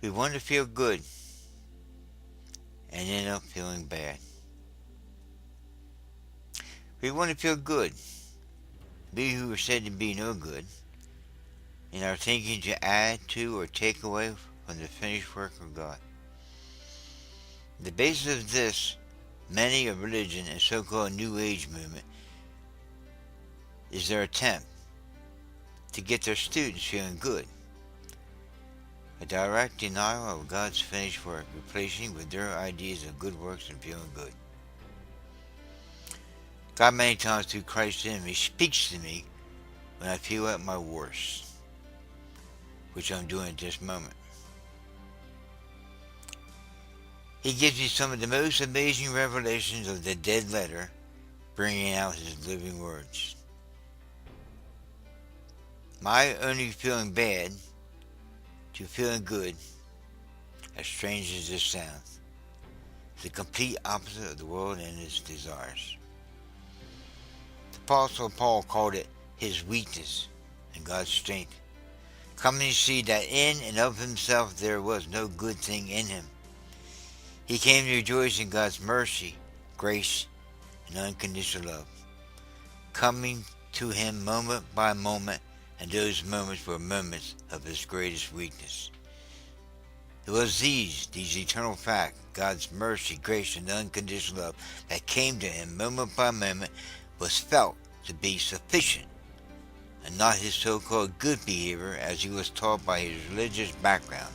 We want to feel good and end up feeling bad. We want to feel good. We who are said to be no good in our thinking to add to or take away from the finished work of God. The basis of this, many of religion and so-called New Age movement, is their attempt to get their students feeling good. A direct denial of God's finished work, replacing with their ideas of good works and feeling good. God many times through Christ in me speaks to me when I feel at my worst, which I'm doing at this moment. He gives me some of the most amazing revelations of the dead letter, bringing out his living words. My only feeling bad to feeling good, as strange as this sounds, is the complete opposite of the world and its desires. The Apostle Paul called it his weakness and God's strength, coming to see that in and of himself there was no good thing in him. He came to rejoice in God's mercy, grace, and unconditional love, coming to him moment by moment, and those moments were moments of his greatest weakness. It was these eternal facts, God's mercy, grace, and unconditional love, that came to him moment by moment, was felt to be sufficient, and not his so-called good behavior as he was taught by his religious background.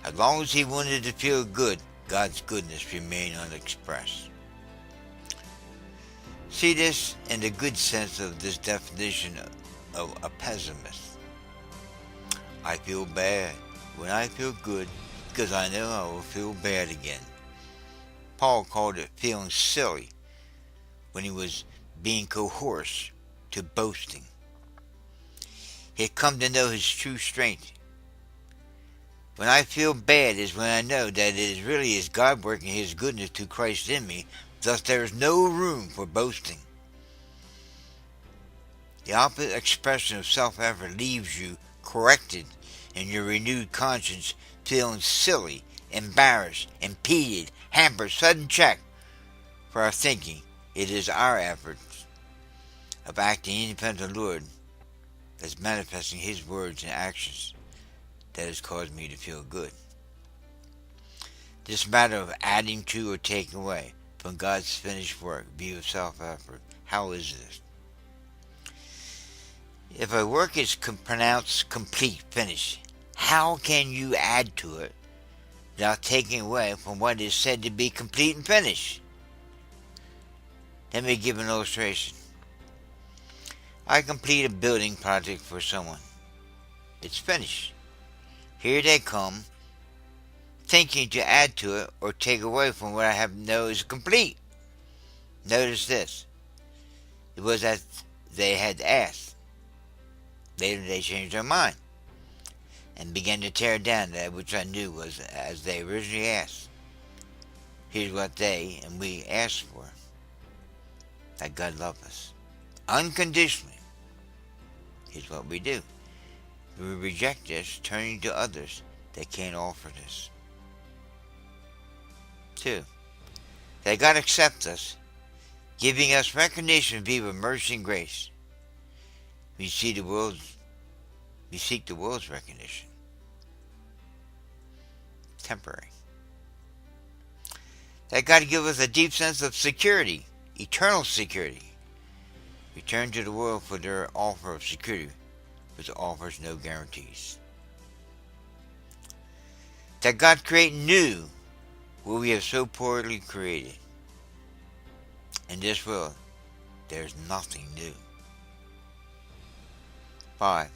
As long as he wanted to feel good, God's goodness remained unexpressed. See this in the good sense of this definition of a pessimist. I feel bad when I feel good because I know I will feel bad again. Paul called it feeling silly when he was being coerced to boasting. He had come to know his true strength. When I feel bad is when I know that it really is God working his goodness through Christ in me, thus there is no room for boasting. The opposite expression of self-effort leaves you corrected in your renewed conscience, feeling silly, embarrassed, impeded, hampered, sudden check for our thinking. It is our efforts of acting independent of the Lord that's manifesting his words and actions that has caused me to feel good. This matter of adding to or taking away from God's finished work, view of self-effort, how is this? If a work is pronounced complete, finished, how can you add to it without taking away from what is said to be complete and finished? Let me give an illustration. I complete a building project for someone. It's finished. Here they come, thinking to add to it or take away from what I have know is complete. Notice this. It was as they had asked. Later they changed their mind and began to tear down that which I knew was as they originally asked. Here's what they and we asked for. That God loved us unconditionally. Here's what we do. We reject this, turning to others that can't offer this. 2. That God accepts us, giving us recognition via mercy and grace. We seek the world's recognition. Temporary. That God give us a deep sense of security, eternal security. We turn to the world for their offer of security, which offers no guarantees. That God create new what we have so poorly created. In this world, there is nothing new. 5.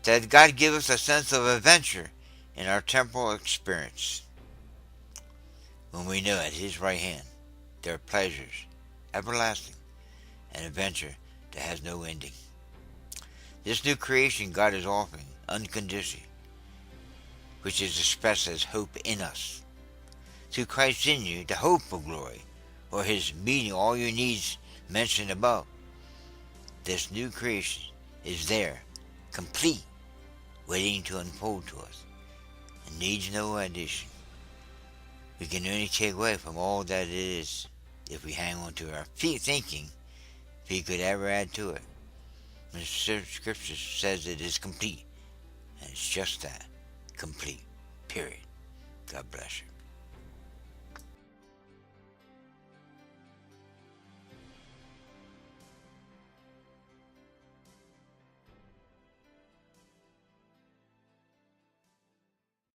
That God give us a sense of adventure in our temporal experience. When we know at his right hand there are pleasures, everlasting, and adventure that has no ending. This new creation God is offering unconditionally, which is expressed as hope in us. Through Christ in you, the hope of glory, or his meeting all your needs mentioned above. This new creation is there, complete, waiting to unfold to us. and needs no addition. We can only take away from all that it is if we hang on to our thinking if he could ever add to it. The scripture says it is complete, and it's just that, complete, period. God bless you.